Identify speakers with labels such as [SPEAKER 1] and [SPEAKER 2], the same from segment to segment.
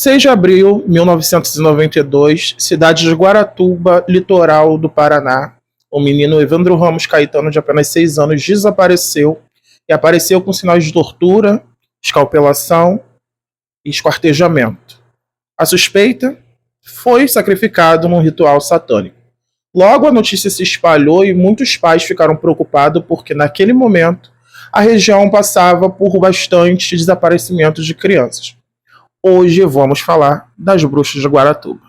[SPEAKER 1] 6 de abril de 1992, cidade de Guaratuba, litoral do Paraná. O menino Evandro Ramos Caetano, de apenas 6 anos, desapareceu e apareceu com sinais de tortura, escalpelação e esquartejamento. A suspeita foi sacrificado num ritual satânico. Logo a notícia se espalhou e muitos pais ficaram preocupados porque naquele momento a região passava por bastante desaparecimento de crianças. Hoje vamos falar das bruxas de Guaratuba.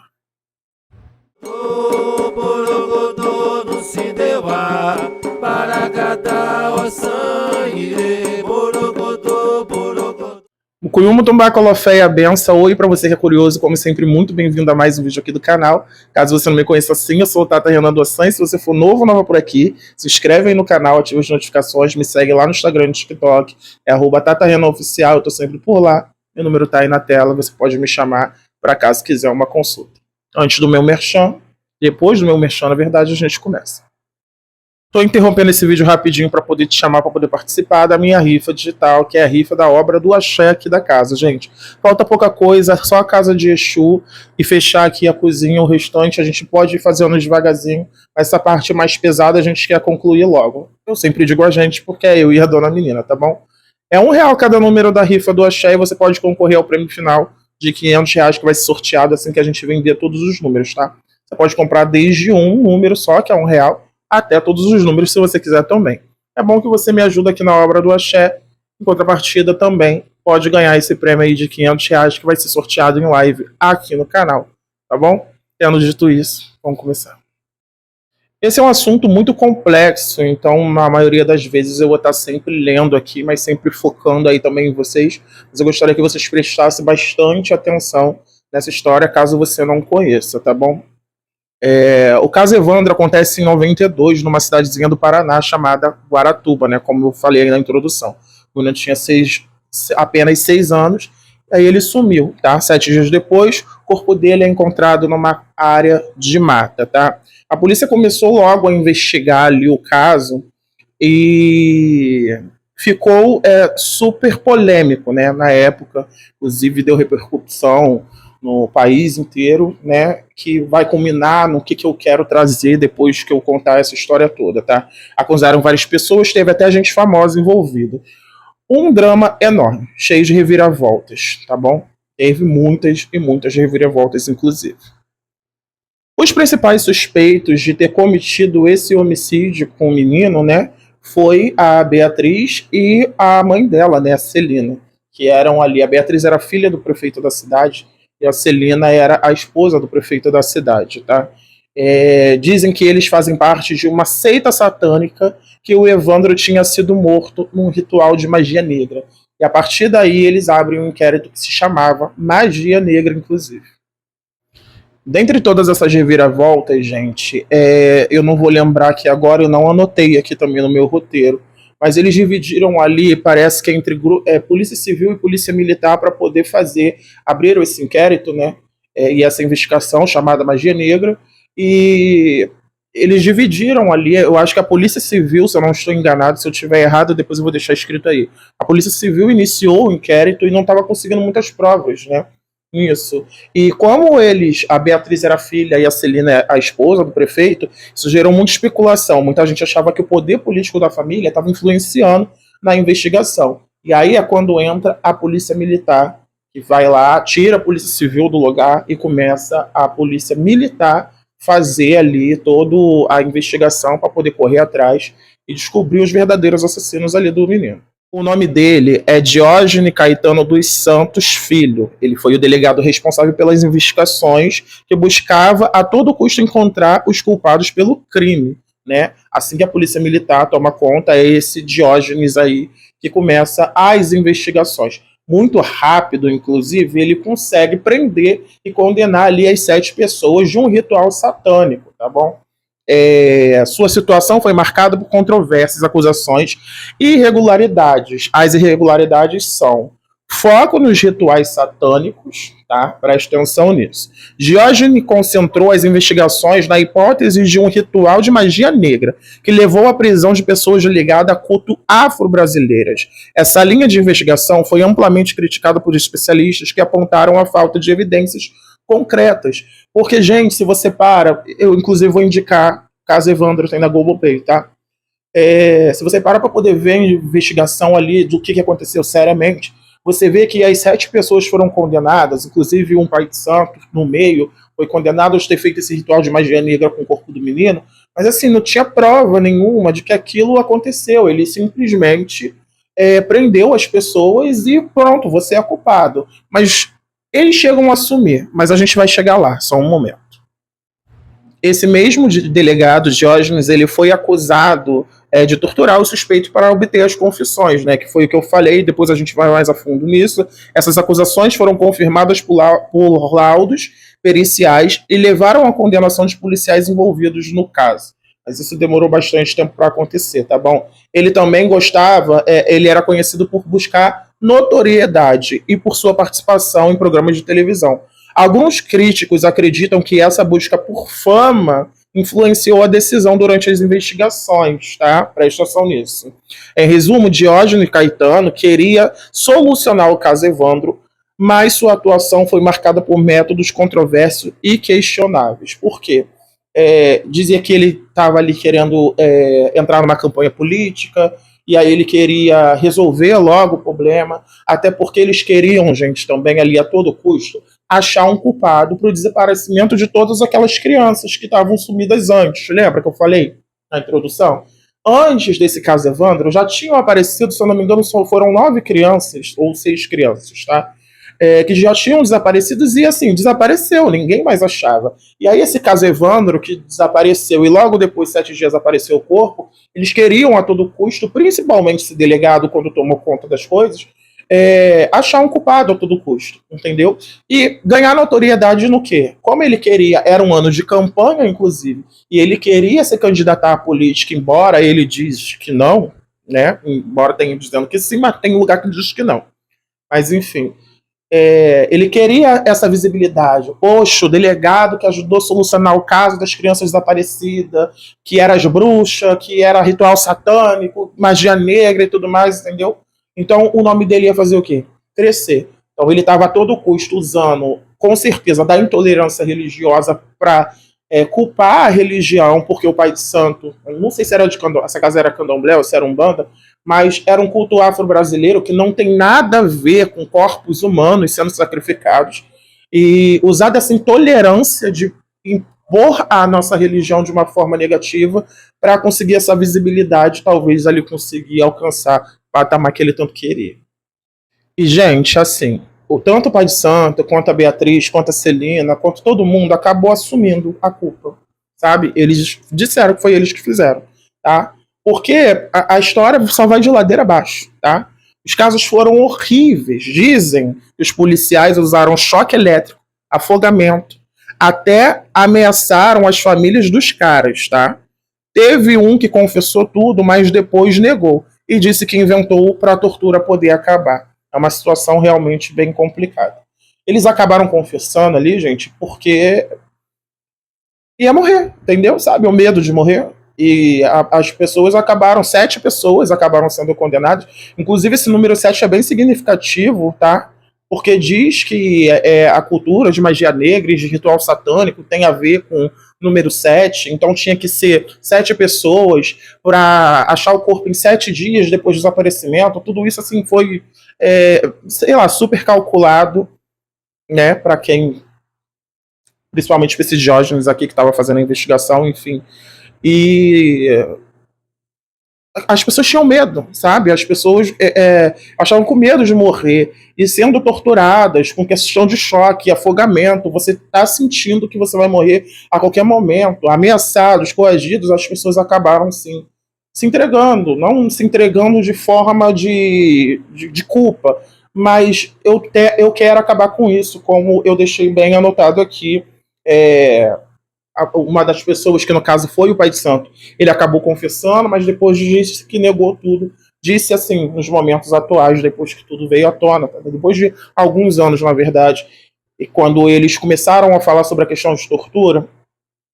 [SPEAKER 1] Mukuyumu Tumbacolofé a benção. Oi para você que é curioso, como sempre, muito bem-vindo a mais um vídeo aqui do canal. Caso você não me conheça assim, eu sou o Tata Renan Dossan. Se você for novo ou nova por aqui, se inscreve aí no canal, ativa as notificações, me segue lá no Instagram e no TikTok, é @TataRenanOficial, eu tô sempre por lá. Meu número tá aí na tela, você pode me chamar para caso quiser uma consulta. Antes do meu merchan, depois do meu merchan, na verdade, a gente começa. Estou interrompendo esse vídeo rapidinho para poder te chamar para poder participar da minha rifa digital, que é a rifa da obra do axé aqui da casa, gente. Falta pouca coisa, só a casa de Exu e fechar aqui a cozinha, o restante a gente pode ir fazendo devagarzinho, mas essa parte mais pesada a gente quer concluir logo. Eu sempre digo a gente porque é eu e a dona menina, tá bom? É R$1 cada número da rifa do axé e você pode concorrer ao prêmio final de R$500 que vai ser sorteado assim que a gente vender todos os números, tá? Você pode comprar desde um número só, que é R$1, até todos os números, se você quiser também. É bom que você me ajude aqui na obra do axé. Em contrapartida, também pode ganhar esse prêmio aí de R$500 que vai ser sorteado em live aqui no canal, tá bom? Tendo dito isso, vamos começar. Esse é um assunto muito complexo, então na maioria das vezes eu vou estar sempre lendo aqui, mas sempre focando aí também em vocês. Mas eu gostaria que vocês prestassem bastante atenção nessa história, caso você não conheça, tá bom? O caso Evandro acontece em 92, numa cidadezinha do Paraná chamada Guaratuba, né? Como eu falei aí na introdução. O menino tinha apenas 6 anos, aí ele sumiu, tá? 7 dias depois, o corpo dele é encontrado numa área de mata, tá? A polícia começou logo a investigar ali o caso e ficou super polêmico, né? Na época, inclusive deu repercussão no país inteiro, né, que vai culminar no que eu quero trazer depois que eu contar essa história toda, tá? Acusaram várias pessoas, teve até gente famosa envolvida. Um drama enorme, cheio de reviravoltas, tá bom? Teve muitas e muitas reviravoltas, inclusive. Os principais suspeitos de ter cometido esse homicídio com o menino, né, foi a Beatriz e a mãe dela, né, a Celina, que eram ali. A Beatriz era filha do prefeito da cidade, e a Celina era a esposa do prefeito da cidade, tá? Dizem que eles fazem parte de uma seita satânica que o Evandro tinha sido morto num ritual de magia negra. E a partir daí eles abrem um inquérito que se chamava Magia Negra, inclusive. Dentre todas essas reviravoltas, gente, eu não vou lembrar aqui agora, eu não anotei aqui também no meu roteiro, mas eles dividiram ali, parece que entre Polícia Civil e Polícia Militar para poder abrir esse inquérito, né? E essa investigação chamada Magia Negra. E eles dividiram ali, eu acho que a Polícia Civil, se eu não estou enganado, se eu estiver errado, depois eu vou deixar escrito aí. A Polícia Civil iniciou o inquérito e não estava conseguindo muitas provas, né? Isso. E como a Beatriz era a filha e a Celina a esposa do prefeito, isso gerou muita especulação. Muita gente achava que o poder político da família estava influenciando na investigação. E aí é quando entra a polícia militar, que vai lá, tira a polícia civil do lugar e começa a polícia militar fazer ali toda a investigação para poder correr atrás e descobrir os verdadeiros assassinos ali do menino. O nome dele é Diógenes Caetano dos Santos Filho. Ele foi o delegado responsável pelas investigações que buscava a todo custo encontrar os culpados pelo crime, né? Assim que a polícia militar toma conta, é esse Diógenes aí que começa as investigações. Muito rápido, inclusive, ele consegue prender e condenar ali as 7 pessoas de um ritual satânico, tá bom? Sua situação foi marcada por controvérsias, acusações e irregularidades. As irregularidades são Foco nos rituais satânicos, tá? Presta atenção nisso. Diógenes concentrou as investigações na hipótese de um ritual de magia negra, que levou à prisão de pessoas ligadas a culto afro-brasileiras. Essa linha de investigação foi amplamente criticada por especialistas que apontaram a falta de evidências concretas. Porque, gente, se você para, eu inclusive vou indicar, caso Evandro tem na Globoplay, tá? Se você para poder ver a investigação ali do que aconteceu seriamente, você vê que as 7 pessoas foram condenadas, inclusive um pai de santo no meio, foi condenado a ter feito esse ritual de magia negra com o corpo do menino, mas assim, não tinha prova nenhuma de que aquilo aconteceu, ele simplesmente prendeu as pessoas e pronto, você é culpado. Mas eles chegam a assumir, mas a gente vai chegar lá, só um momento. Esse mesmo delegado, Diógenes, ele foi acusado de torturar o suspeito para obter as confissões, né? Que foi o que eu falei, depois a gente vai mais a fundo nisso. Essas acusações foram confirmadas por laudos periciais e levaram à condenação de policiais envolvidos no caso. Mas isso demorou bastante tempo para acontecer, tá bom? Ele também gostava, ele era conhecido por buscar notoriedade e por sua participação em programas de televisão. Alguns críticos acreditam que essa busca por fama influenciou a decisão durante as investigações, tá? Presta atenção nisso. Em resumo, Diógenes Caetano queria solucionar o caso Evandro, mas sua atuação foi marcada por métodos controversos e questionáveis. Por quê? Dizia que ele estava ali querendo entrar numa campanha política, e aí ele queria resolver logo o problema, até porque eles queriam, gente, também ali a todo custo, achar um culpado para o desaparecimento de todas aquelas crianças que estavam sumidas antes. Lembra que eu falei na introdução? Antes desse caso Evandro, já tinham aparecido, se eu não me engano, foram 9 crianças, ou 6 crianças, tá? Que já tinham desaparecido e assim, desapareceu, ninguém mais achava. E aí esse caso Evandro, que desapareceu e logo depois, 7 dias, apareceu o corpo, eles queriam a todo custo, principalmente esse delegado, quando tomou conta das coisas, achar um culpado a todo custo, entendeu? E ganhar notoriedade no quê? Como ele queria, era um ano de campanha, inclusive, e ele queria se candidatar à política, embora ele diz que não, né? Embora tenha dizendo que sim, mas tem lugar que diz que não. Mas enfim, ele queria essa visibilidade. Poxa, o delegado que ajudou a solucionar o caso das crianças desaparecidas, que era as bruxas, que era ritual satânico, magia negra e tudo mais, entendeu? Então o nome dele ia fazer o quê? Crescer. Então ele estava a todo custo usando, com certeza, da intolerância religiosa para culpar a religião, porque o pai de santo, não sei se era de candomblé, essa casa era candomblé ou se era umbanda, mas era um culto afro-brasileiro que não tem nada a ver com corpos humanos sendo sacrificados, e usar dessa intolerância de impor a nossa religião de uma forma negativa para conseguir essa visibilidade, talvez ali conseguir alcançar o patamar que ele tanto queria. E, gente, assim, tanto o Pai de Santo, quanto a Beatriz, quanto a Celina, quanto todo mundo acabou assumindo a culpa, sabe? Eles disseram que foi eles que fizeram, tá? Porque a história só vai de ladeira abaixo, tá? Os casos foram horríveis. Dizem que os policiais usaram choque elétrico, afogamento, até ameaçaram as famílias dos caras, tá? Teve um que confessou tudo, mas depois negou e disse que inventou para a tortura poder acabar. É uma situação realmente bem complicada. Eles acabaram confessando ali, gente, porque ia morrer, entendeu? Sabe, o medo de morrer. E as pessoas acabaram, 7 pessoas acabaram sendo condenadas. Inclusive, esse número 7 é bem significativo, tá? Porque diz que a cultura de magia negra e de ritual satânico tem a ver com número 7, então tinha que ser 7 pessoas para achar o corpo em 7 dias depois do desaparecimento. Tudo isso assim foi, sei lá, super calculado, né, para quem, principalmente para esse Diógenes aqui que estava fazendo a investigação, enfim. E as pessoas tinham medo, sabe? As pessoas achavam com medo de morrer e sendo torturadas com questão de choque, afogamento. Você está sentindo que você vai morrer a qualquer momento, ameaçados, coagidos. As pessoas acabaram sim se entregando, não se entregando de forma de culpa, mas eu quero acabar com isso, como eu deixei bem anotado aqui. Uma das pessoas, que no caso foi o pai de santo, ele acabou confessando, mas depois disse que negou tudo disse assim, nos momentos atuais, depois que tudo veio à tona, tá? Depois de alguns anos, na verdade, e quando eles começaram a falar sobre a questão de tortura,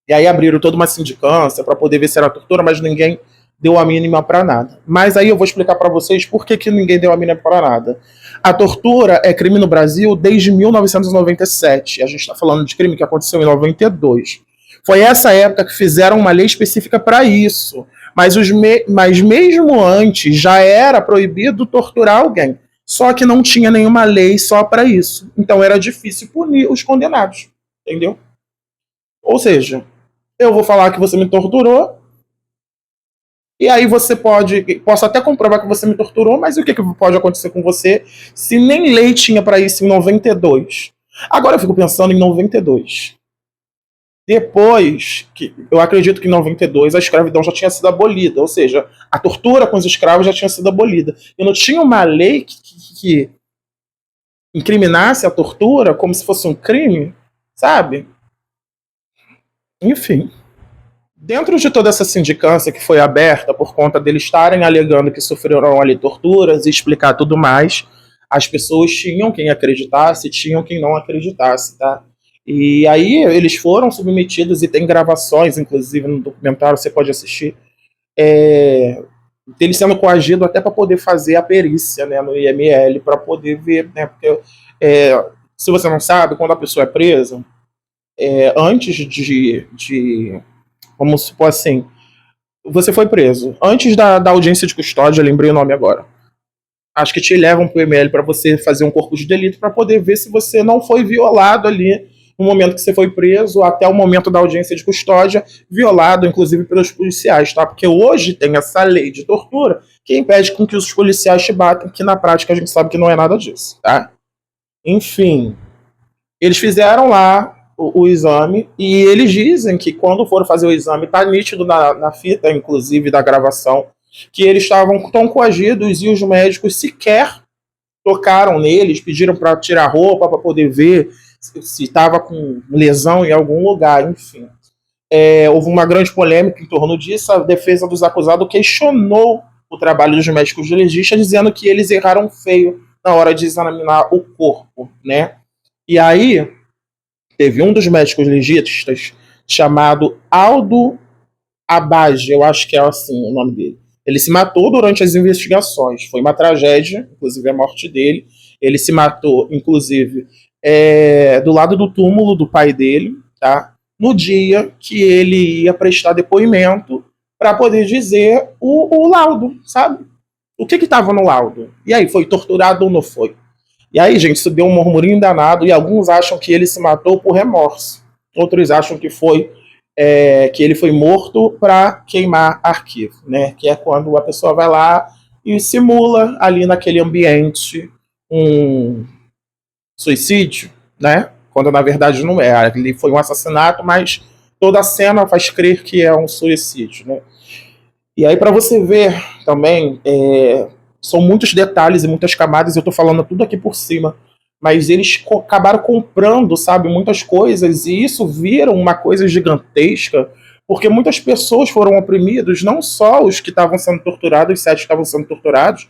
[SPEAKER 1] e aí abriram toda uma sindicância para poder ver se era tortura, mas ninguém deu a mínima para nada. Mas aí eu vou explicar para vocês por que ninguém deu a mínima para nada. A tortura é crime no Brasil desde 1997. A gente está falando de crime que aconteceu em 92. Foi essa época que fizeram uma lei específica para isso. Mas mesmo antes já era proibido torturar alguém. Só que não tinha nenhuma lei só para isso. Então era difícil punir os condenados. Entendeu? Ou seja, eu vou falar que você me torturou, e aí posso até comprovar que você me torturou, mas o que pode acontecer com você se nem lei tinha para isso em 92? Agora eu fico pensando em 92. Depois, que eu acredito que em 92 a escravidão já tinha sido abolida, ou seja, a tortura com os escravos já tinha sido abolida. E não tinha uma lei que incriminasse a tortura como se fosse um crime, sabe? Enfim. Dentro de toda essa sindicância que foi aberta por conta deles estarem alegando que sofreram ali torturas e explicar tudo mais, as pessoas tinham quem acreditasse, tinham quem não acreditasse, tá? E aí eles foram submetidos e tem gravações, inclusive no documentário você pode assistir, deles sendo coagido até para poder fazer a perícia, né, no IML, para poder ver, né, porque se você não sabe, quando a pessoa é presa, antes de vamos supor assim, você foi preso. Antes da audiência de custódia, lembrei o nome agora. Acho que te levam pro ML para você fazer um corpo de delito para poder ver se você não foi violado ali no momento que você foi preso até o momento da audiência de custódia, violado inclusive pelos policiais, tá? Porque hoje tem essa lei de tortura que impede com que os policiais te batam, que na prática a gente sabe que não é nada disso, tá? Enfim, eles fizeram lá o exame e eles dizem que quando foram fazer o exame, tá nítido na fita, inclusive, da gravação, que eles estavam tão coagidos e os médicos sequer tocaram neles, pediram para tirar roupa para poder ver se estava com lesão em algum lugar, enfim. Houve uma grande polêmica em torno disso, a defesa dos acusados questionou o trabalho dos médicos legistas, dizendo que eles erraram feio na hora de examinar o corpo, né? E aí, teve um dos médicos legistas chamado Aldo Abage, eu acho que é assim o nome dele. Ele se matou durante as investigações. Foi uma tragédia, inclusive a morte dele. Ele se matou, inclusive, do lado do túmulo do pai dele, tá? No dia que ele ia prestar depoimento para poder dizer o laudo, sabe? O que estava no laudo? E aí, foi torturado ou não foi? E aí, gente, isso deu um murmurinho danado e alguns acham que ele se matou por remorso. Outros acham que que ele foi morto para queimar arquivo, né? Que é quando a pessoa vai lá e simula ali naquele ambiente um suicídio, né? Quando na verdade não é. Ele foi um assassinato, mas toda a cena faz crer que é um suicídio, né? E aí, para você ver também, são muitos detalhes e muitas camadas, eu tô falando tudo aqui por cima, mas eles acabaram comprando, sabe, muitas coisas, e isso vira uma coisa gigantesca, porque muitas pessoas foram oprimidas, não só os que estavam sendo torturados, os 7 que estavam sendo torturados,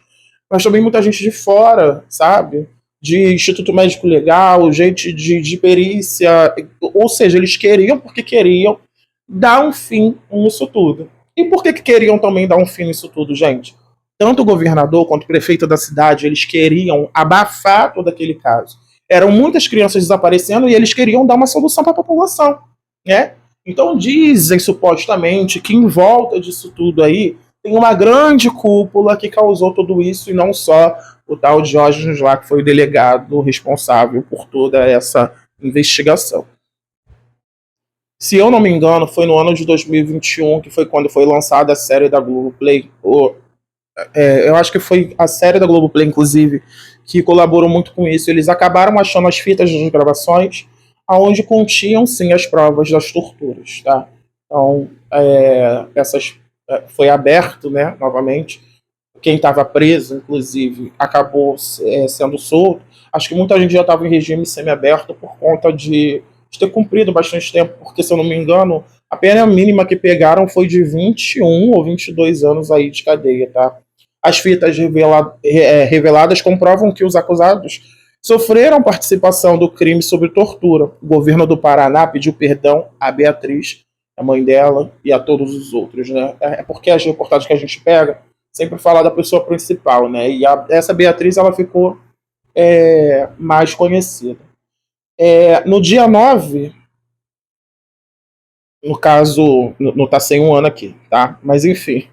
[SPEAKER 1] mas também muita gente de fora, sabe? De Instituto Médico Legal, gente de perícia, ou seja, eles queriam porque queriam dar um fim nisso tudo. E por que queriam também dar um fim nisso tudo, gente? Tanto o governador quanto o prefeito da cidade, eles queriam abafar todo aquele caso. Eram muitas crianças desaparecendo e eles queriam dar uma solução para a população, né? Então dizem supostamente que em volta disso tudo aí tem uma grande cúpula que causou tudo isso e não só o tal Diógenes lá, que foi o delegado responsável por toda essa investigação. Se eu não me engano, foi no ano de 2021, que foi quando foi lançada a série da Globoplay. Eu acho que foi a série da Globoplay, inclusive, que colaborou muito com isso. Eles acabaram achando as fitas das gravações, onde continham, sim, as provas das torturas. Tá? Então, foi aberto, né, novamente. Quem estava preso, inclusive, acabou sendo solto. Acho que muita gente já estava em regime semiaberto por conta de ter cumprido bastante tempo, porque, se eu não me engano, a pena mínima que pegaram foi de 21 ou 22 anos aí de cadeia, tá? As fitas reveladas comprovam que os acusados sofreram participação do crime sob tortura. O governo do Paraná pediu perdão a Beatriz, a mãe dela, e a todos os outros, né? É porque as reportagens que a gente pega sempre fala da pessoa principal, né? E essa Beatriz, ela ficou mais conhecida. No dia 9, no caso, não tá sem um ano aqui, tá? Mas enfim.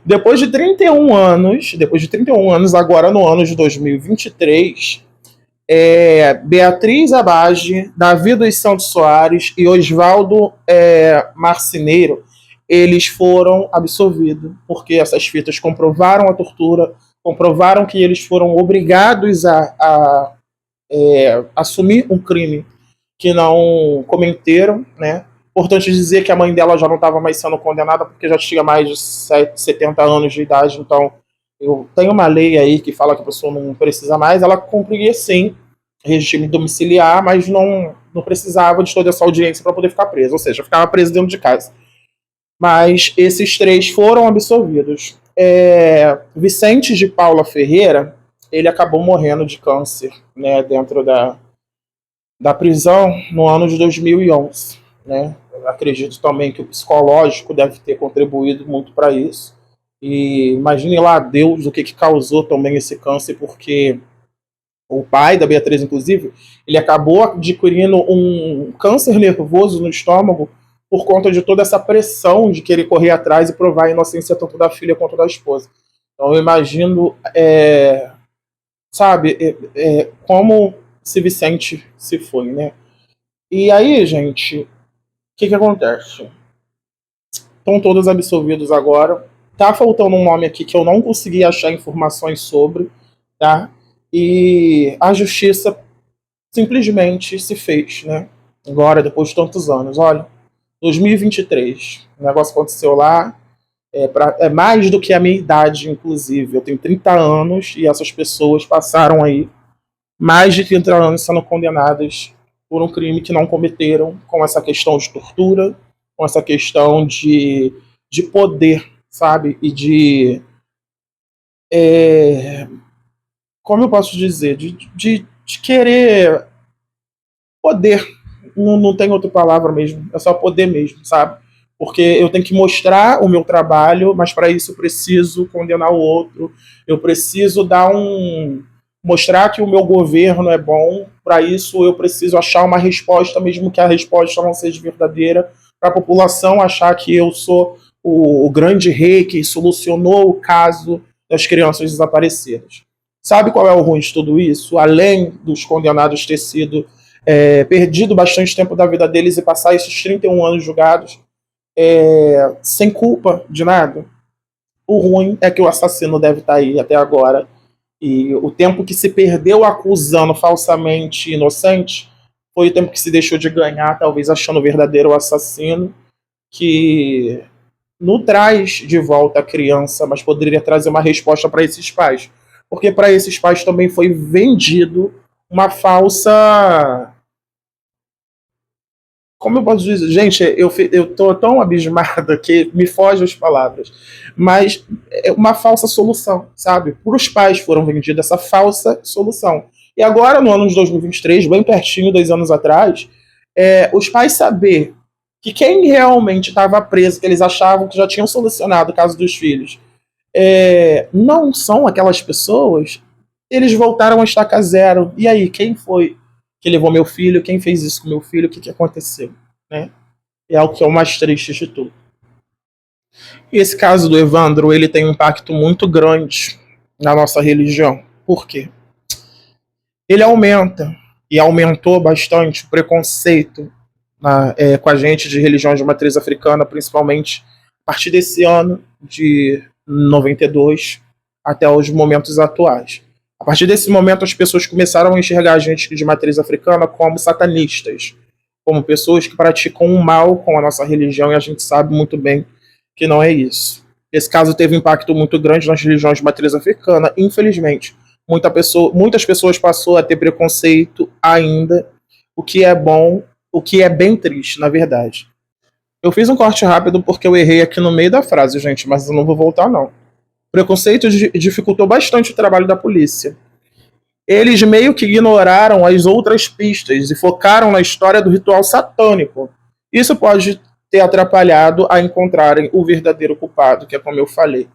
[SPEAKER 1] Depois de 31 anos, agora no ano de 2023, Beatriz Abage, Davi dos Santos Soares e Oswaldo Marceneiro, eles foram absolvidos, porque essas fitas comprovaram a tortura, comprovaram que eles foram obrigados a assumir um crime que não cometeram, né? Importante dizer que a mãe dela já não estava mais sendo condenada porque já tinha mais de 70 anos de idade, então eu tenho uma lei aí que fala que a pessoa não precisa mais, ela cumpria sim regime domiciliar, mas não precisava de toda essa audiência para poder ficar presa, ou seja, ficava presa dentro de casa. Mas esses 3 foram absolvidos. Vicente de Paula Ferreira, ele acabou morrendo de câncer, né, dentro da prisão no ano de 2011, né? Eu acredito também que o psicológico deve ter contribuído muito para isso. E imagine lá Deus o que causou também esse câncer, porque o pai da Beatriz, inclusive, ele acabou adquirindo um câncer nervoso no estômago por conta de toda essa pressão de querer correr atrás e provar a inocência tanto da filha quanto da esposa. Então eu imagino, como se Vicente se foi, né? E aí, gente, o que acontece? Estão todos absolvidos agora. Tá faltando um nome aqui que eu não consegui achar informações sobre, tá? E a justiça simplesmente se fez, né? Agora, depois de tantos anos. Olha, 2023, o negócio aconteceu lá. É mais do que a minha idade, inclusive. Eu tenho 30 anos e essas pessoas passaram aí mais de 30 anos sendo condenadas por um crime que não cometeram, com essa questão de tortura, com essa questão de poder, sabe? E de. Como eu posso dizer? De querer poder. Não tem outra palavra mesmo. É só poder mesmo, sabe? Porque eu tenho que mostrar o meu trabalho, mas para isso eu preciso condenar o outro. Eu preciso mostrar que o meu governo é bom. Para isso eu preciso achar uma resposta, mesmo que a resposta não seja verdadeira, para a população achar que eu sou o grande rei que solucionou o caso das crianças desaparecidas. Sabe qual é o ruim de tudo isso? Além dos condenados ter sido perdido bastante tempo da vida deles e passar esses 31 anos julgados sem culpa de nada, o ruim é que o assassino deve estar aí até agora. E o tempo que se perdeu acusando falsamente inocente foi o tempo que se deixou de ganhar, talvez achando o verdadeiro assassino, que não traz de volta a criança, mas poderia trazer uma resposta para esses pais. Porque para esses pais também foi vendido uma falsa. Como eu posso dizer? Gente, eu tô tão abismada que me fogem as palavras. Mas é uma falsa solução, sabe? Para os pais foram vendidas essa falsa solução. E agora, no ano de 2023, bem pertinho, 2 anos atrás, os pais saber que quem realmente estava preso, que eles achavam que já tinham solucionado o caso dos filhos, não são aquelas pessoas, eles voltaram a estaca zero. E aí, quem foi que levou meu filho? Quem fez isso com meu filho? O que aconteceu? Né? É o que é o mais triste de tudo. E esse caso do Evandro, ele tem um impacto muito grande na nossa religião. Por quê? Ele aumenta, e aumentou bastante, o preconceito com a gente de religiões de matriz africana, principalmente a partir desse ano de 92 até os momentos atuais. A partir desse momento, as pessoas começaram a enxergar a gente de matriz africana como satanistas, como pessoas que praticam o mal com a nossa religião, e a gente sabe muito bem que não é isso. Esse caso teve um impacto muito grande nas religiões de matriz africana, infelizmente. Muitas pessoas passou a ter preconceito ainda, o que é bom, o que é bem triste, na verdade. Eu fiz um corte rápido porque eu errei aqui no meio da frase, gente, mas eu não vou voltar, não. preconceito dificultou bastante o trabalho da polícia. Eles meio que ignoraram as outras pistas e focaram na história do ritual satânico. Isso pode ter atrapalhado a encontrarem o verdadeiro culpado, que é como eu falei.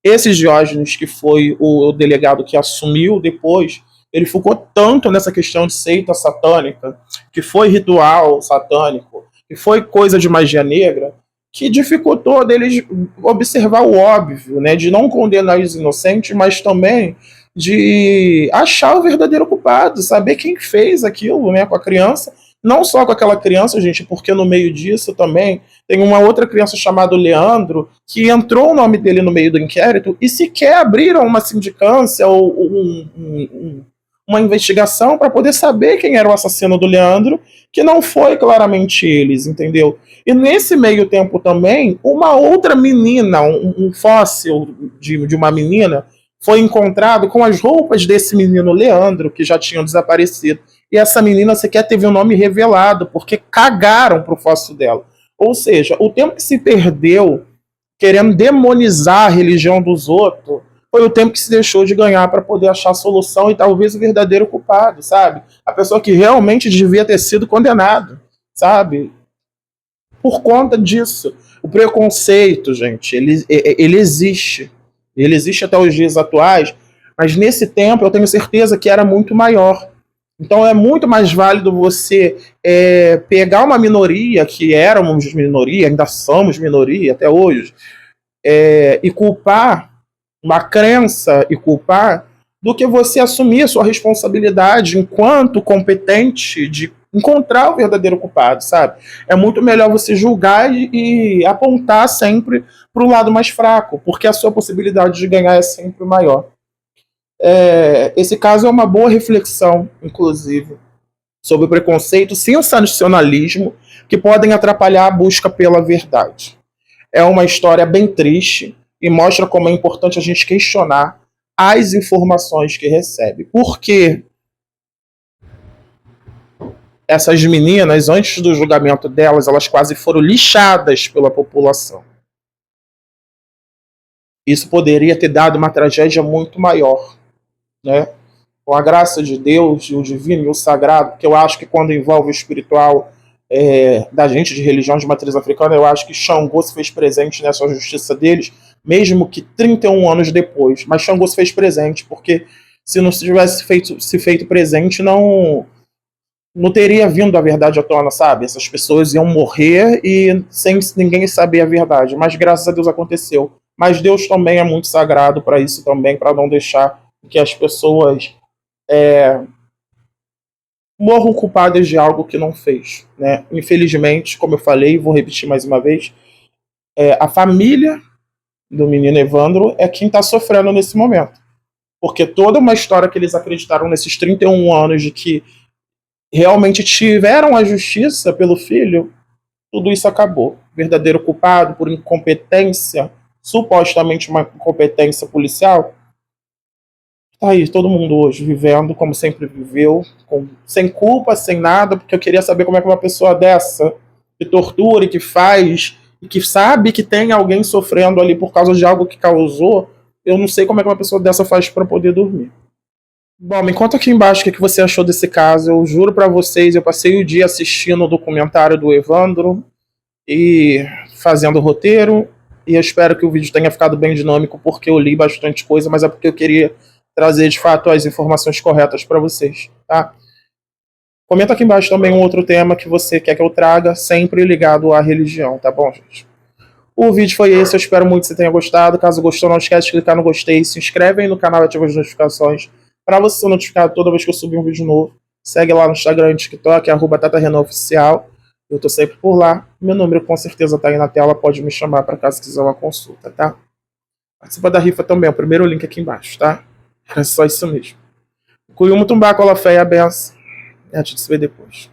[SPEAKER 1] Esse Diógenes, que foi o delegado que assumiu depois, ele focou tanto nessa questão de seita satânica, que foi ritual satânico, que foi coisa de magia negra, que dificultou deles observar o óbvio, né, de não condenar os inocentes, mas também de achar o verdadeiro culpado, saber quem fez aquilo, né, com a criança. Não só com aquela criança, gente, porque no meio disso também tem uma outra criança chamada Leandro, que entrou o nome dele no meio do inquérito e sequer abriram uma sindicância ou uma investigação para poder saber quem era o assassino do Leandro, que não foi claramente eles, entendeu? E nesse meio tempo também, uma outra menina, um fóssil de uma menina, foi encontrado com as roupas desse menino Leandro, que já tinham desaparecido. E essa menina sequer teve o nome revelado, porque cagaram pro fóssil dela. Ou seja, o tempo que se perdeu querendo demonizar a religião dos outros foi o tempo que se deixou de ganhar para poder achar a solução e talvez o verdadeiro culpado, sabe? A pessoa que realmente devia ter sido condenado, sabe? Por conta disso. O preconceito, gente, ele existe. Ele existe até os dias atuais, mas nesse tempo eu tenho certeza que era muito maior. Então é muito mais válido você pegar uma minoria, que éramos minoria, ainda somos minoria até hoje, e culpar uma crença e culpar, do que você assumir a sua responsabilidade enquanto competente de encontrar o verdadeiro culpado, sabe? É muito melhor você julgar e apontar sempre para o lado mais fraco, porque a sua possibilidade de ganhar é sempre maior. Esse caso é uma boa reflexão, inclusive, sobre o preconceito, sensacionalismo, que podem atrapalhar a busca pela verdade. É uma história bem triste e mostra como é importante a gente questionar as informações que recebe. Porque essas meninas, antes do julgamento delas, elas quase foram lixadas pela população. Isso poderia ter dado uma tragédia muito maior, né? Com a graça de Deus, o divino e o sagrado, que eu acho que quando envolve o espiritual da gente de religião de matriz africana, eu acho que Xangô se fez presente nessa justiça deles, mesmo que 31 anos depois. Mas Xangô se fez presente, porque se não tivesse se feito presente, não teria vindo a verdade à tona, sabe? Essas pessoas iam morrer e sem ninguém saber a verdade. Mas graças a Deus aconteceu. Mas Deus também é muito sagrado para isso também, para não deixar que as pessoas morram culpadas de algo que não fez, né? Infelizmente, como eu falei, vou repetir mais uma vez, a família do menino Evandro é quem está sofrendo nesse momento. Porque toda uma história que eles acreditaram nesses 31 anos de que realmente tiveram a justiça pelo filho, tudo isso acabou. Verdadeiro culpado por incompetência, supostamente uma incompetência policial, tá aí, todo mundo hoje vivendo como sempre viveu, sem culpa, sem nada, porque eu queria saber como é que uma pessoa dessa, que tortura e que faz, e que sabe que tem alguém sofrendo ali por causa de algo que causou, eu não sei como é que uma pessoa dessa faz para poder dormir. Bom, me conta aqui embaixo o que você achou desse caso. Eu juro pra vocês, eu passei o dia assistindo o documentário do Evandro e fazendo o roteiro. E eu espero que o vídeo tenha ficado bem dinâmico, porque eu li bastante coisa, mas é porque eu queria trazer de fato as informações corretas pra vocês, tá? Comenta aqui embaixo também um outro tema que você quer que eu traga, sempre ligado à religião, tá bom, gente? O vídeo foi esse, eu espero muito que você tenha gostado. Caso gostou, não esquece de clicar no gostei, se inscreve aí no canal e ativa as notificações para você ser notificado toda vez que eu subir um vídeo novo. Segue lá no Instagram e TikTok, @TataRenanOficial. Eu tô sempre por lá. Meu número com certeza tá aí na tela, pode me chamar para caso quiser uma consulta, tá? Participa da rifa também, o primeiro link aqui embaixo, tá? Era só isso mesmo. Cuyumo Tumbá, cola fé e a benção. E a gente se vê depois.